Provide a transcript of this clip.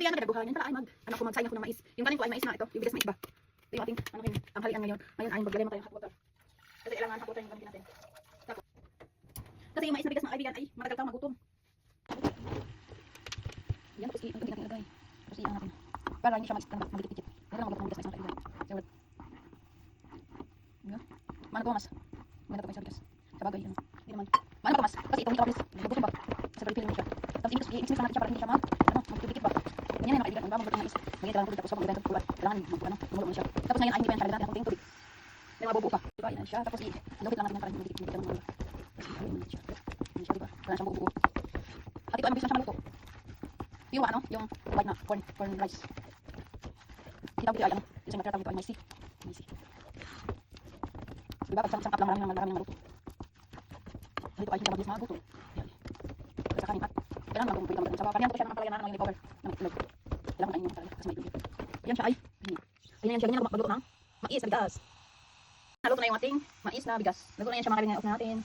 yan na binaguhan. Yan pala ay magsayang ako ng mais. Yung kanin ko ay mais na ito. Yung bigas mais ba? Ito yung ating tanghalian ngayon. Ngayon ay maglagay mo tayo ng hot water. Kasi kailangan hot water yung gamitin natin. Tapos, kasi yung mais na bigas mga kaibigan ay matagal kang magutom. Yan, tapos ang gabi natin ilagay. Tapos iyan natin. Para hindi siya magdikit-dikit. Dahil lang magdikit ng bigas mais mga kaibigan. Seward. Yan. Mana to mas? Mana to kayo sa bigas. Sabagay yun. Hindi naman. Mana to mas? Kasi itong ito gusto ba? Kasi pag-refill mo siya. Tapos i-mix na natin siya para hindi siya magdikit ba? Ganyan na mga kaibigan. Kung ba maglutong mais. Ngayon kailangan tubig tapos pag maglutong kulay. Kailangan tumulo mo siya. Tapos ngayon ay hindi pa yan talaga natin konting tubig. May mabubuo pa. Diba? Yan siya. Tapos ilukit lang natin yan para hindi magdikit ng mga. Ayun siya. Yan siya diba? Wala siyang bubuo. At ito ay mabilis na siya maluto. Yung ano, yung white na corn rice. Kita ko ay ano, isang matira tawag ito ay maisi. Maisi. Diba pag sangkap lang marami ng maluto. Dito ay hindi mabilis maluto. Yan. Sa kanin at kailangan magbubuo ka magandang sabaw. Parang ko siya naman pala yan ng lipover ng itlog. Kailangan kainin mo talaga kasi may itlog. Yan siya ay. Ganyan siya, ganyan ako magluto ng mais na bigas. Naluto na yung ating mais na bigas. Naluto na yan siya mga kaibigan natin.